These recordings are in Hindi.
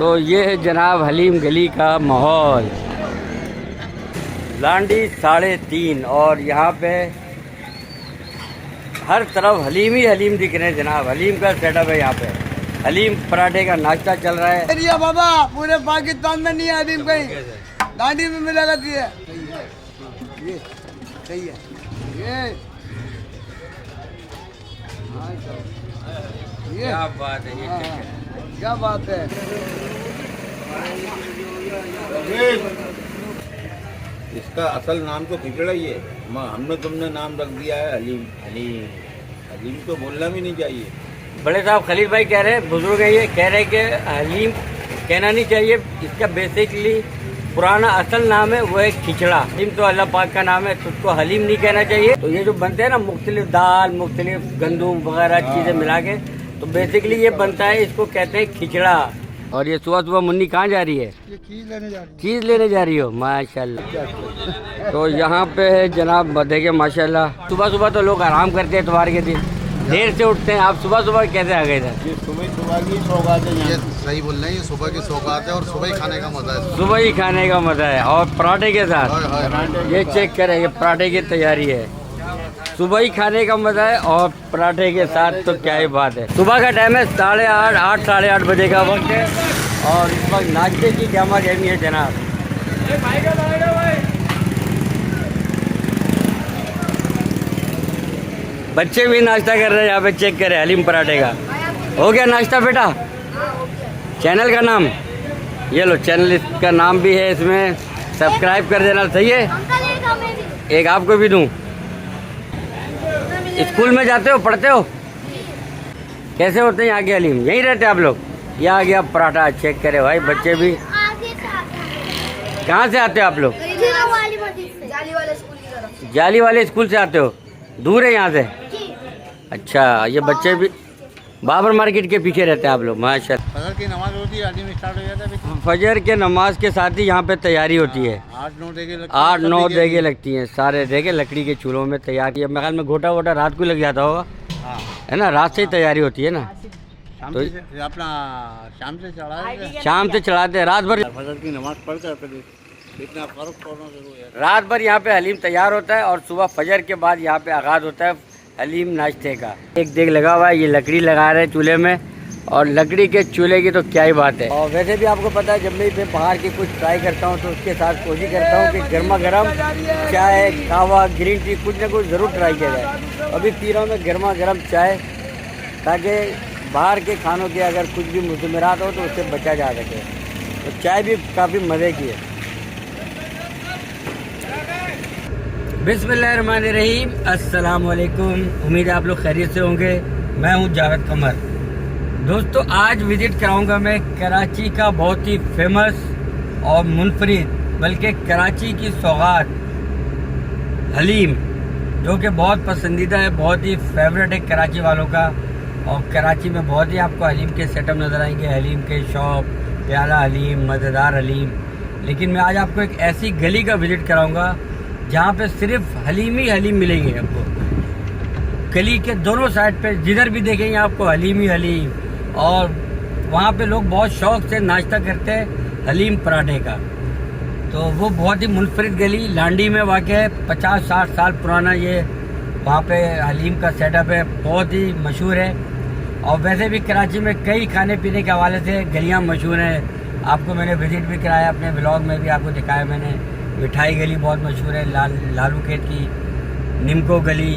तो ये है जनाब हलीम गली का माहौल। लांडी 3:30 और यहाँ पे हर तरफ हलीम ही हलीम दिख रहे हैं जनाब। हलीम का सेटअप है यहाँ पे। हलीम पराठे का नाश्ता चल रहा है। एरिया बाबा पूरे पाकिस्तान में नहीं है हलीम, कहीं लांडी में मिलेगा। ये सही है ये क्या बात है, ये क्या बात है। इसका असल नाम तो खिचड़ा ही है, हमने तुमने नाम रख दिया है हलीम। हलीम हलीम तो बोलना भी नहीं चाहिए। बड़े साहब खलील भाई कह रहे हैं, बुजुर्ग है ये, कह रहे हैं कि हलीम कहना नहीं चाहिए। इसका बेसिकली पुराना असल नाम है वो है खिचड़ा। हलीम तो अल्लाह पाक का नाम है, तो उसको हलीम नहीं कहना चाहिए। तो ये जो बनते हैं ना मुख्तलिफ दाल, मुख्तलिफ गंदुम वगैरह चीज़ें मिला के, तो बेसिकली ये बनता है, इसको कहते हैं खिचड़ा। और ये सुबह सुबह मुन्नी कहाँ जा रही है? ये चीज लेने जा रही है। चीज़ लेने जा रही हो, माशाल्लाह। तो यहाँ पे है जनाब देखिए माशाल्लाह। सुबह सुबह तो लोग आराम करते हैं, इतवार के दिन देर से उठते हैं। आप सुबह सुबह कैसे आ गए थे? ये सुबह की सौगात है। ये सही बोल रहे हैं, ये सुबह की सौगात है और सुबह ही खाने का मजा है। सुबह ही खाने का मजा है और पराठे के साथ। हाय हाय। ये चेक करें, ये पराठे की तैयारी है। सुबह ही खाने का मजा है और पराठे के साथ तो क्या ही बात है। सुबह का टाइम है 8:30 साढ़े 8 बजे का वक्त है और इस वक्त नाश्ते की गहमा गहमी है जनाब। बच्चे भी नाश्ता कर रहे हैं यहाँ पे, चेक करें हलीम पराठे का। हो गया नाश्ता बेटा? चैनल का नाम ये लो, चैनल का नाम भी है इसमें, सब्सक्राइब कर देना। सही है, एक आपको भी दूं। स्कूल में जाते हो, पढ़ते हो? कैसे होते हैं यहाँ के हलीम? यहीं रहते हैं आप लोग? यहाँ आ गया पराठा, चेक करे भाई। बच्चे भी कहाँ से आते हो आप लोग? जाली वाले स्कूल से आते हो? दूर है यहाँ से? अच्छा, ये बच्चे भी बाबर मार्केट के पीछे रहते हैं आप लोग, माशाल्लाह। फजर की नमाज होती है, हलीम स्टार्ट हो जाता है। फजर के नमाज के साथ ही यहाँ पे तैयारी होती है। 8-9 देगे लगती हैं, सारे देगे लकड़ी के चूल्हों में तैयार किया। मेरे ख्याल में घोटा वोटा रात को लग जाता होगा, है ना? रात से ही तैयारी होती है ना? तो अपना शाम से चढ़ाते हैं, रात भर फजर की नमाज पढ़कर इतना फर्क रात भर यहाँ पे हलीम तैयार होता है और सुबह फजर के बाद यहाँ पे आगाज़ होता है हलीम नाश्ते का। एक देग लगा हुआ है, ये लकड़ी लगा रहे हैं चूल्हे में, और लकड़ी के चूल्हे की तो क्या ही बात है। और वैसे भी आपको पता है, जब मैं बाहर की कुछ ट्राई करता हूँ तो उसके साथ कोशिश करता हूँ कि गर्मा गर्म चाय, कहवा, ग्रीन टी कुछ ना कुछ ज़रूर ट्राई किया जाए। अभी पी रहा हूँ मैं गर्मा गर्म चाय, ताकि बाहर के खानों के अगर कुछ भी मुज़म्मरात हो तो उससे बचा जा सके। तो चाय भी काफ़ी मज़े की है। बिस्मिल्लाहिर्रहमानिर्रहीम, अस्सलाम वालेकुम। उम्मीद है आप लोग खैरियत से होंगे। मैं हूं जावेद कमर। दोस्तों, आज विज़िट कराऊंगा मैं कराची का बहुत ही फेमस और मुनफरिद, बल्कि कराची की सौगात हलीम, जो कि बहुत पसंदीदा है, बहुत ही फेवरेट है कराची वालों का। और कराची में बहुत ही आपको हलीम के सेटअप नज़र आएंगे, हलीम के शॉप, प्याला हलीम, मज़ेदार हलीम। लेकिन मैं आज आपको एक ऐसी गली का विज़िट कराऊंगा जहाँ पे सिर्फ हलीम ही हलीम मिलेंगे आपको। गली के दोनों साइड पे जिधर भी देखेंगे आपको हलीम ही हलीम, और वहाँ पे लोग बहुत शौक से नाश्ता करते हैं हलीम पराठे का। तो वो बहुत ही मुनफरिद गली लांडी में वाक़ है। 50-60 साल पुराना ये वहाँ पे हलीम का सेटअप है, बहुत ही मशहूर है। और वैसे भी कराची में कई खाने पीने के हवाले से गलियाँ मशहूर हैं। आपको मैंने विज़िट भी कराया, अपने ब्लॉग में भी आपको दिखाया मैंने। मिठाई गली बहुत मशहूर है, लालू खेत की, निमको गली,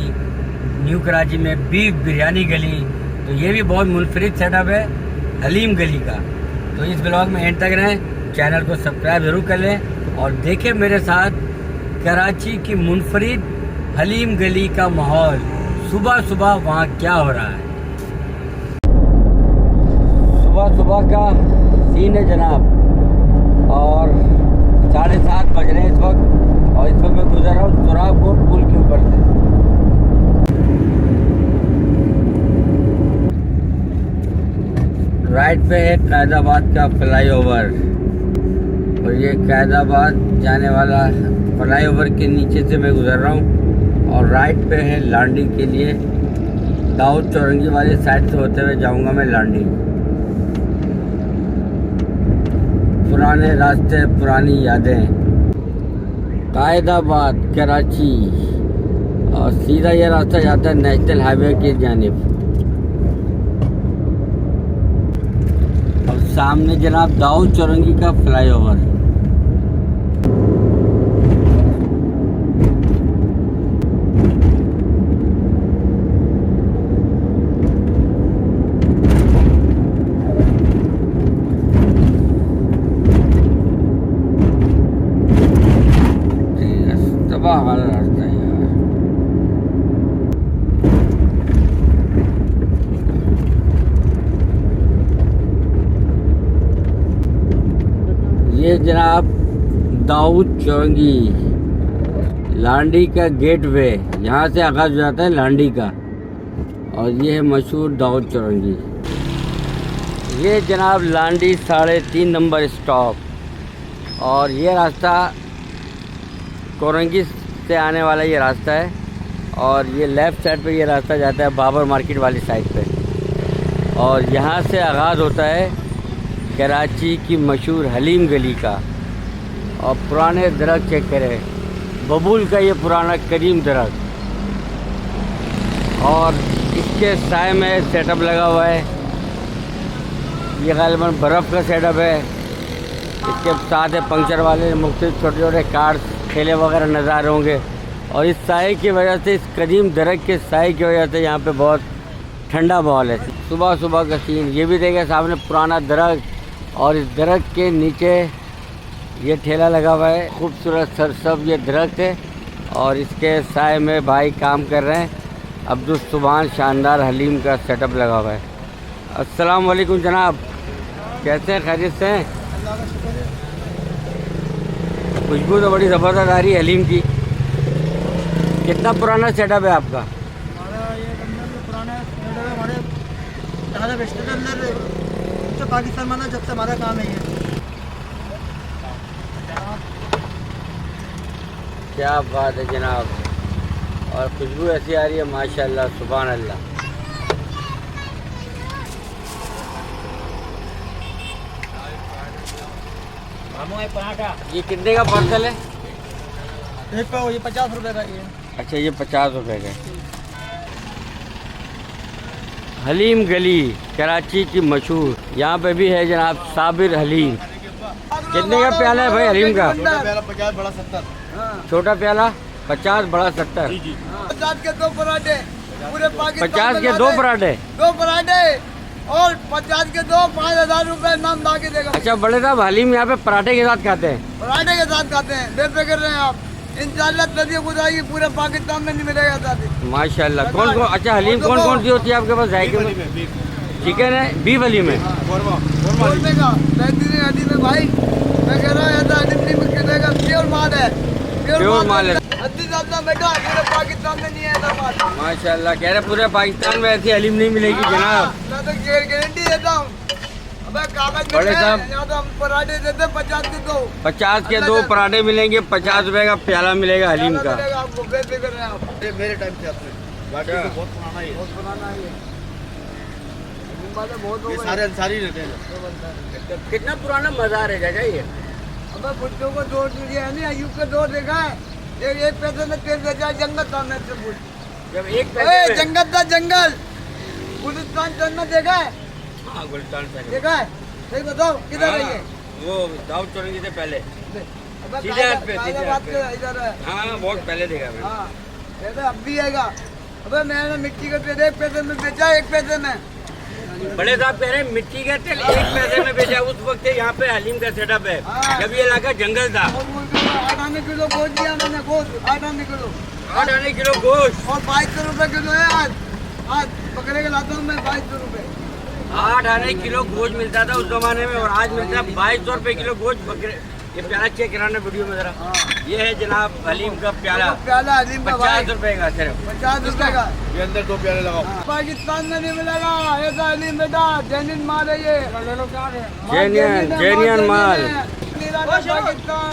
न्यू कराची में बीफ बिरयानी गली। तो ये भी बहुत मुनफरिद सेटअप है हलीम गली का। तो इस ब्लॉग में एंड तक रहें, चैनल को सब्सक्राइब ज़रूर कर लें और देखें मेरे साथ कराची की मुनफरिद हलीम गली का माहौल। सुबह सुबह वहाँ क्या हो रहा है। सुबह सुबह का सीन है जनाब, और 7:30 बज रहे हैं इस वक्त। और इस वक्त मैं गुजर रहा हूँ सुराबकोट पुल के ऊपर से। राइट पे है कैदाबाद का फ्लाईओवर, और ये कैदाबाद जाने वाला फ्लाईओवर के नीचे से मैं गुजर रहा हूँ। और राइट पे है लांडी के लिए, दाऊद चौरंगी वाली साइड से होते हुए जाऊँगा मैं लांडी। पुराने रास्ते, पुरानी यादें। कायदाबाद, कराची, और सीधा ये रास्ता जाता है नेशनल हाईवे की जानिब। और सामने जनाब दाऊद चौरंगी का फ्लाईओवर। तबाह वाला रास्ता है यार। ये जनाब दाऊद चौरंगी, लांडी का गेट वे, यहाँ से आगाज हो जाता है लांडी का। और ये है मशहूर दाऊद चौरंगी। ये जनाब लांडी 3.5 नंबर स्टॉप। और ये रास्ता कोरंगी से आने वाला ये रास्ता है। और ये लेफ़्ट साइड पे ये रास्ता जाता है बाबर मार्केट वाली साइड पे। और यहाँ से आगाज़ होता है कराची की मशहूर हलीम गली का। और पुराने दरख्त चेक करें, बबूल का ये पुराना करीम दरख्त। और इसके साए में सेटअप लगा हुआ है, ये गालिबन बर्फ़ का सेटअप है। इसके साथ है पंक्चर वाले मुख्तलिफ छोटे छोटे कार्स, ठेले वगैरह नज़र आ रहे होंगे। और इस साए की वजह से, इस कदीम दरख्त के साए की वजह से यहाँ पे बहुत ठंडा माहौल है। सुबह सुबह का सीन ये भी देखें, सामने पुराना दरख्त और इस दरख्त के नीचे ये ठेला लगा हुआ है। खूबसूरत सरसब ये दरख्त है और इसके साए में भाई काम कर रहे हैं। अब्दुल सुभान शानदार हलीम का सेटअप लगा हुआ है। अस्सलाम वालेकुम जनाब, कैसे हैं, खैरियत से हैं? खुशबू तो बड़ी ज़बरदस्त आ रही है हलीम की। कितना पुराना सेटअप है आपका? हमारा ये पुराना सेटअप है। हमारे दादा बेचते थे अंदर, तो पाकिस्तान में जब से हमारा काम है ये। क्या बात है जनाब, और खुशबू ऐसी आ रही है माशाल्लाह, सुभान अल्लाह। ये कितने का पार्सल है? एक पाव ये 50 रुपए का ये। अच्छा, ये 50 रुपए का। हलीम गली कराची की मशहूर, यहाँ पे भी है जनाब साबिर हलीम। कितने का प्याला है भाई हलीम का? 50 बड़ा 70। छोटा प्याला 50, बड़ा 70। 50 के 2 पराठे पूरे पाकिस्तान 50 के में 2 लाते। पराठे। 2 पराठे और 50 के 2 5,000 रुपए नाम ला के देगा। अच्छा बड़े साहब, हलीम यहाँ पे पराठे के साथ खाते हैं? पराठे के साथ खाते हैं, बेफिक्र रहे हैं आप। इंशाल्लाह तभी खुदाई पूरे पाकिस्तान में नहीं मिलेगा साथी। माशाल्लाह। कौन कौन, अच्छा हलीम कौन कौन सी होती है आपके पास जायके में? चिकन है, बीफ हलीम है। बोलने का बेहतरीन हलीम है भाई, मैं कह रहा हूँ ऐसा हलीम नहीं मिलेगा। प्योर माल है, प्योर माल है। अद्दी साहब बेटा पूरे पाकिस्तान में नहीं है ऐसा माल। माशाल्लाह, कह रहे पूरे पाकिस्तान में ऐसी हलीम नहीं मिलेगी जनाब। मैं तो गारंटी देता हूँ। अबे कागज बड़े में साहब, यहाँ तो हम पराठे देते 50 के 2। 50 के 2 पराठे मिलेंगे, 50 रुपए का प्याला मिलेगा हलीम का। आपको बेफिक्र रहे आप। ये मेरे टाइम से आपने गाड़ी तो बहुत पुराना ही है। बहुत पुराना है ये। बहुत हो ये गए। सारे अंसारी रहते हैं। कितना पुराना मज़ार है चाचा ये? अबे बुड्ढों को दौड़ दिया है ना, अयूब का दौड़ देखा है। एक पैसे में तेल बेचा, जंगल था मेरे से पूछ। जब एक पैसे में- जंगल था जंगल। गुलिस्तान चलना देखा है? हाँ, गुलिस्तान पहले। देखा है? सही बताओ किधर है ये? वो दाऊद चौरंगी से पहले। अबे सीधे हाथ पे, सीधे कायदाबाद हाथ पे। के इधर है। हाँ, बहुत पहले देखा मैंने। हाँ, देखा अब भी आएगा। अबे मैंने मिट्टी का तेल 1 पैसे में बेचा, 1 पैसे में। बड़े साहब कह रहे हैं मिट्टी का तेल 1 पैसे में बेचा। उस वक्त यहाँ पे हलीम का सेटअप है, हाँ। जब ये इलाका जंगल था। और मुर्गी को 8 आने किलो गोश्त दिया मैंने, गोश्त 8 आने किलो 8 आने किलो गोश्त। और 2200 रुपए किलो है आज पकड़े के लाता हूँ मैं 2200 रुपए। 8 आने किलो गोश्त मिलता था उस जमाने में, और आज मिलता है 2200 रुपए किलो गोश्त। बकरे ये प्याला चेक कराना वीडियो में जरा। ये है जनाब हलीम का प्याला, प्याला हलीम का भाई 50 रुपए का सिर्फ। 50 रुपए का। ये अंदर 2 प्याले लगाओ। पाकिस्तान में नहीं मिलेगा ऐसा हलीम बेटा, जेन्युइन माल है ये। जेन्युइन माल। पाकिस्तान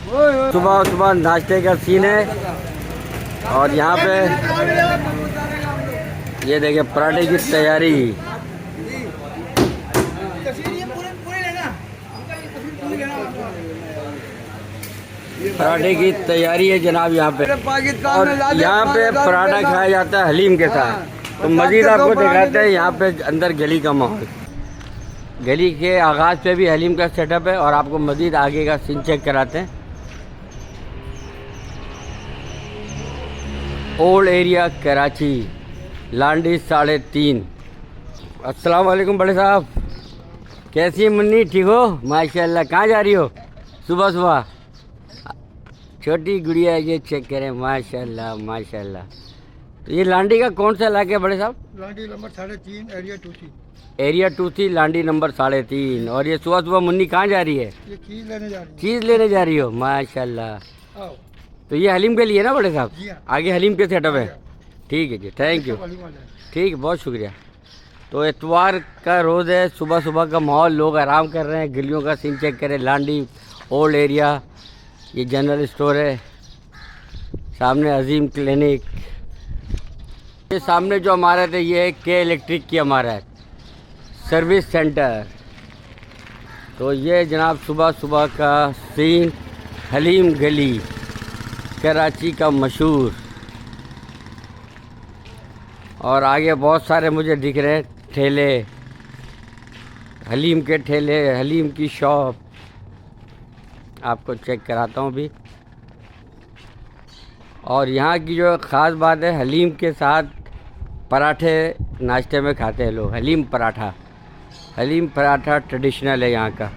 सुबह सुबह नाश्ते का सीन है। और यहाँ पे ये देखिए पराठे की तैयारी। पराठे की तैयारी है जनाब यहाँ पे। और यहाँ पे पराठा खाया जाता है हलीम के साथ। तो मज़ीद आपको दिखाते हैं यहाँ पे अंदर गली का माहौल। गली के आगाज़ पे भी हलीम का सेटअप है और आपको मज़ीद आगे का सीन चेक कराते हैं। Old area Karachi, Landhi 3.5। अस्सलाम वालेकुम बड़े साहब, कैसी है मुन्नी, ठीक हो? माशाल्लाह। कहाँ जा रही हो सुबह सुबह? छोटी गुड़िया, ये चेक करें, माशाल्लाह माशाल्लाह। तो ये लांडी का कौन सा इलाका है बड़े साहब? Landhi number 3.5 area 2C। Area 2C Landhi number 3.5। और ये सुबह सुबह मुन्नी कहाँ जा रही है? ये चीज़ लेने जा रही है। चीज़ लेने जा रही हो, माशाल्लाह। आओ। तो ये हलीम के लिए ना बड़े साहब? जी हाँ। आगे हलीम के सेटअप है। ठीक है जी, थैंक यू। ठीक है, बहुत शुक्रिया। तो इतवार का रोज़ है, सुबह सुबह का माहौल, लोग आराम कर रहे हैं। गलियों का सीन चेक करें। लांडी ओल्ड एरिया, ये जनरल स्टोर है, सामने अजीम क्लिनिक। ये सामने जो इमारत है ये है के इलेक्ट्रिक की इमारत, सर्विस सेंटर। तो ये जनाब सुबह सुबह का सीन, हलीम गली कराची का मशहूर। और आगे बहुत सारे मुझे दिख रहे हैं ठेले, हलीम के ठेले, हलीम की शॉप। आपको चेक कराता हूँ भी। और यहाँ की जो ख़ास बात है, हलीम के साथ पराठे नाश्ते में खाते हैं लोग। हलीम पराठा, हलीम पराठा ट्रेडिशनल है यहाँ का।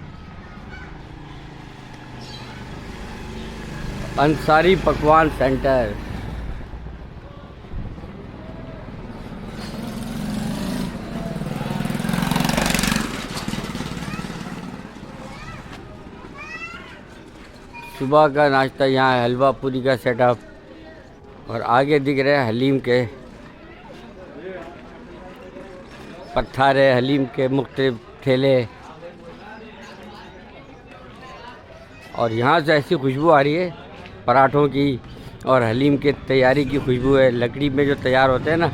अंसारी पकवान सेंटर। सुबह का नाश्ता यहाँ है, हलवा पूरी का सेटअप। और आगे दिख रहे हैं हलीम के पत्थारे, हलीम के मुख्तलिफ ठेले। और यहाँ से ऐसी खुशबू आ रही है पराठों की और हलीम के तैयारी की खुशबू है, लकड़ी में जो तैयार होते हैं ना।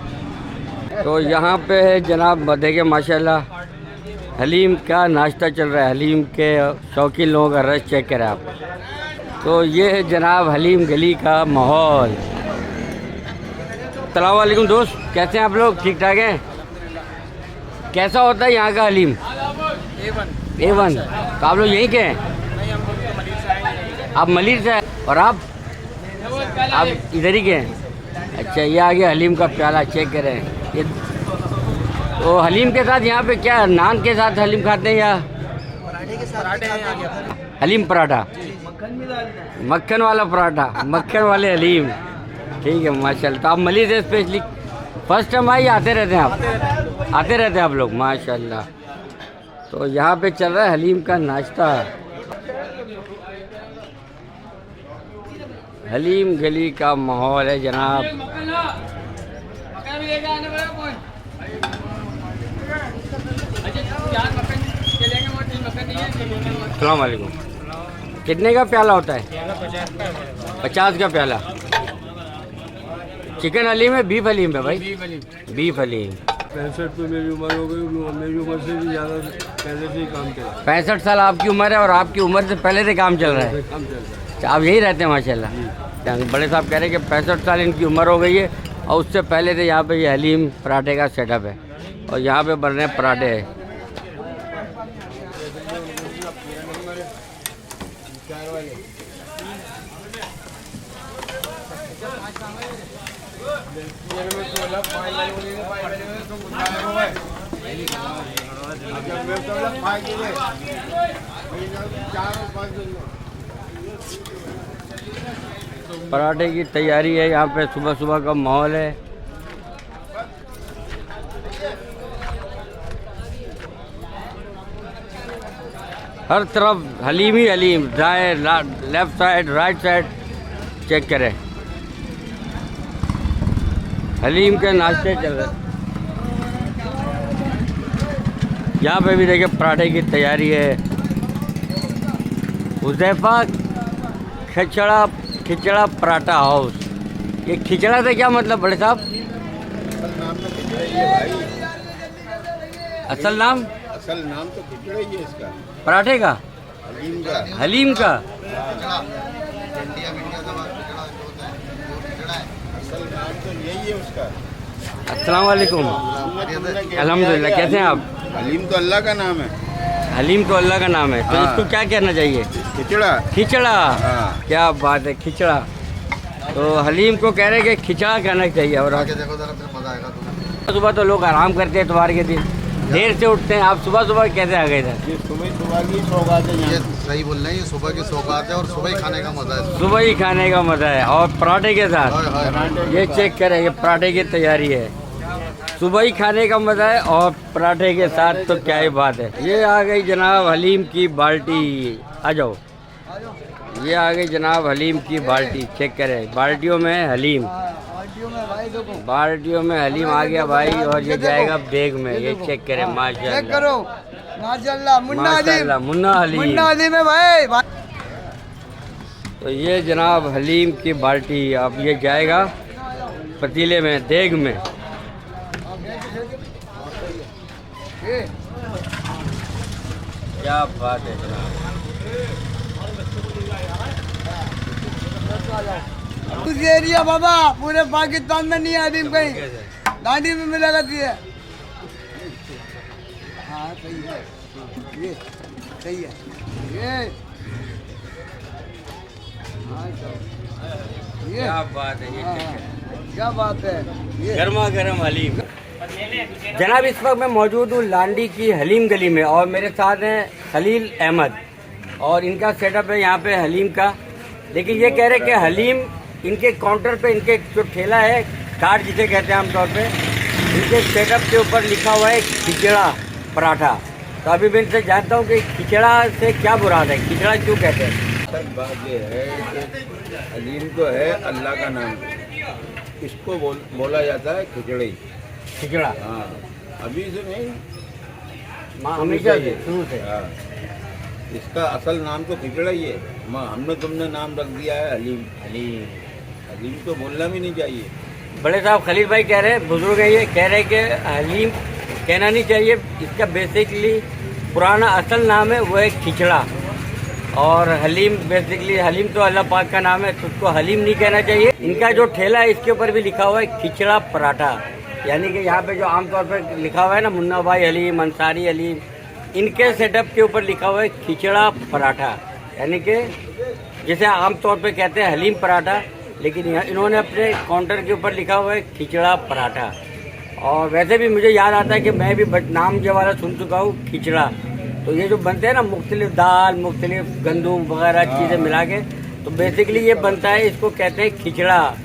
तो यहाँ पे है जनाब, देखें माशाल्लाह हलीम का नाश्ता चल रहा है। हलीम के शौकीन लोगों का रश चेक करें आप। तो ये है जनाब हलीम गली का माहौल। अस्सलाम वालेकुम दोस्त, कैसे हैं आप लोग? ठीक ठाक हैं? कैसा होता है यहाँ का हलीम? A1। तो आप लोग यहीं के हैं? आप मलिर से हैं? और आप इधर ही के हैं? अच्छा, ये आगे हलीम का प्याला चेक करें। ये तो हलीम के साथ यहाँ पे क्या, नान के साथ हलीम खाते हैं या पराठे के साथ? हलीम पराठा, मक्खन वाला पराठा, मक्खन वाले हलीम। ठीक है माशाल्लाह। तो आप मलिर से स्पेशली फर्स्ट टाइम आई, आते रहते हैं आप? आते रहते हैं आप लोग, माशाल्लाह। तो यहाँ पे चल रहा है हलीम का नाश्ता। हलीम गली का माहौल है जनाब। अस्सलाम वालेकुम। कितने का प्याला होता है? 50 का प्याला। चिकन हलीम है, बीफ हलीम है भाई? बीफ हलीम। 65 पे मेरी उम्र हो गई, मेरी उम्र से भी ज़्यादा पहले से ही काम किया। 65 साल आपकी उम्र है और आपकी उम्र से पहले से काम चल रहा है? काम चल रहा है। अच्छा, आप यही रहते हैं माशाल्लाह। बड़े साहब कह रहे हैं कि 65 साल इनकी उम्र हो गई है और उससे पहले से यहाँ पे ये हलीम पराठे का सेटअप है। और यहाँ पे बन रहे हैं पराठे। पराठे की तैयारी है यहाँ पे, सुबह सुबह का माहौल है। हर तरफ हलीम ही हलीम, दाएं left side right side check करें, हलीम के नाश्ते चल रहे हैं। यहाँ पे भी देखिए पराठे की तैयारी है। हुज़ैफा खिचड़ा पराठा हाउस। ये खिचड़ा से क्या मतलब बड़े साहब? असल नाम तो खिचड़ा ही है भाई। असल नाम असल नाम तो खिचड़ा ही है इसका, पराठे का, हलीम का। हलीम का। असल नाम तो यही है उसका। अस्सलाम वालेकुम। अल्हम्दुलिल्लाह, कैसे हैं आप? हलीम तो अल्लाह का नाम है। हलीम तो अल्लाह का नाम है, तो हाँ। इसको क्या कहना चाहिए? खिचड़ा। खिचड़ा। हाँ। क्या बात है, खिचड़ा। तो हलीम को कह रहे हैं कि खिचड़ा कहना चाहिए। और देखो जरा फिर मजा आएगा तुम्हें। सुबह तो लोग आराम करते हैं इतवार के दिन, देर से उठते हैं। आप सुबह सुबह कैसे आ गए इधर? ये सुबह की सौगात है ये यहाँ। सही बोल रहे हैं, ये सुबह की सौगात है और सुबह ही खाने का मजा है। सुबह ही खाने का मजा है और पराठे के साथ। हाय हाय। ये चेक करें, ये पराठे की तैयारी है। सुबह ही खाने का मजा है और पराठे के साथ, तो क्या ही बात है। ये आ गई जनाब हलीम की बाल्टी। आ जाओ। ये आ गई जनाब हलीम की बाल्टी। चेक करें, बाल्टियों में हलीम, बाल्टियों में हलीम आ गया भाई। और ये जाएगा बैग में। ये चेक करें, माशाल्लाह, चेक करो, माशाल्लाह, मुन्ना माशाल्लाह, हलीम, मुन्ना हलीम। मुन्ना हलीम है भाई। तो ये जनाब हलीम की बाल्टी, अब ये जाएगा पतीले में, देग में। क्या बात है जनाब। उस एरिया बाबा पूरे पाकिस्तान में नहीं है हलीम, कहीं दांडी में मिलेगा ये। हाँ सही है, ये सही है, ये क्या बात है, ये चेक करें। क्या बात है, ये गर्मा गर्म हलीम। जनाब इस वक्त मैं मौजूद हूँ लांडी की हलीम गली में और मेरे साथ हैं खलील अहमद और इनका सेटअप है यहाँ पे हलीम का। लेकिन ये कह रहे हैं कि हलीम इनके काउंटर पे, इनके जो ठेला है, कार्ड जिसे कहते हैं आमतौर पे, इनके सेटअप के ऊपर लिखा हुआ है खिचड़ा पराठा। तो अभी मैं इनसे जानता हूँ कि खिचड़ा से क्या मुराद है, खिचड़ा क्यों कहते हैं? सर बात ये है कि हलीम तो है अल्लाह का नाम, इसको बोला जाता है खिचड़ी। खिचड़ा हाँ, अभी से नहीं, हमेशा से, शुरू से। हाँ, इसका असल नाम तो खिचड़ा ही है। हमने तुमने नाम रख दिया है हलीम। हलीम, हलीम तो बोलना भी नहीं चाहिए। बड़े साहब खलील भाई कह रहे हैं, बुजुर्ग है, ये कह रहे हैं कि हलीम कहना नहीं चाहिए। इसका बेसिकली पुराना असल नाम है वो है खिचड़ा। और हलीम बेसिकली, हलीम तो अल्लाह पाक का नाम है, तो उसको हलीम नहीं कहना चाहिए। इनका जो ठेला है इसके ऊपर भी लिखा हुआ है खिचड़ा पराठा। यानी कि यहाँ पे जो आमतौर पर लिखा हुआ है ना, मुन्ना भाई हलीम, अंसारी हलीम, इनके सेटअप के ऊपर लिखा हुआ है खिचड़ा पराठा। यानी कि जैसे आमतौर पे कहते हैं हलीम पराठा, लेकिन यहाँ इन्होंने अपने काउंटर के ऊपर लिखा हुआ है खिचड़ा पराठा। और वैसे भी मुझे याद आता है कि मैं भी नाम जो वाला सुन चुका हूँ खिचड़ा। तो ये जो बनते हैं ना मुख्तलिफ दाल, मुख्तलिफ गंदुम वगैरह चीज़ें मिला के, तो बेसिकली ये बनता है, इसको कहते हैं खिचड़ा।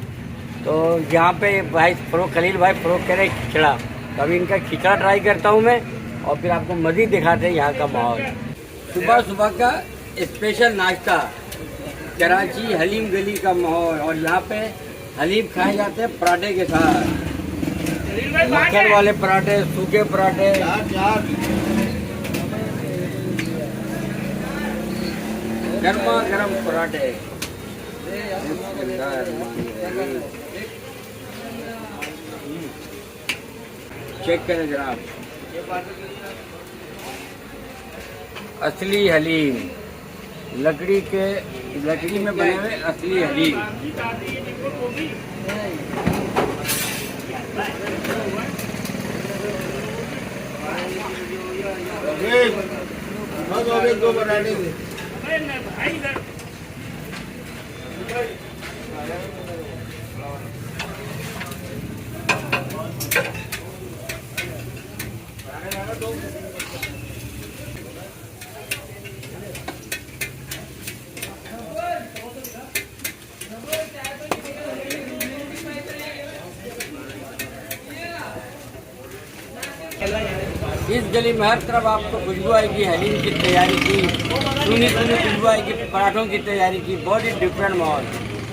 तो यहाँ पे भाई खलील भाई फ़रोग कह रहे हैं खिचड़ा। तो अभी इनका खिचड़ा ट्राई करता हूँ मैं और फिर आपको मज़ीद दिखाते हैं यहाँ का माहौल। सुबह सुबह का स्पेशल नाश्ता, कराची हलीम गली का माहौल। और यहाँ पे हलीम खाए जाते हैं पराठे के साथ, मक्खन वाले पराठे, सूखे पराठे। गर्मा गर्म पराठे। चेक करें जनाब, असली हलीम, लकड़ी में बने हुए असली हलीम। दो पराठे थे। इस गली में हर तरफ आपको खुशबू आएगी हलीम की तैयारी की, सुनी सुनी खुशबू आएगी पराठों की तैयारी की। बहुत ही डिफरेंट माहौल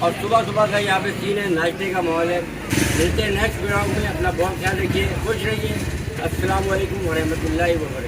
और सुबह सुबह का यहाँ पे सीन है, नाश्ते का माहौल है। मिलते हैं नेक्स्ट वीडियो में। अपना बहुत ख्याल रखिए, खुश रहिए। अस्सलाम वालेकुम वरहमतुल्लाहि वबरकातुहू।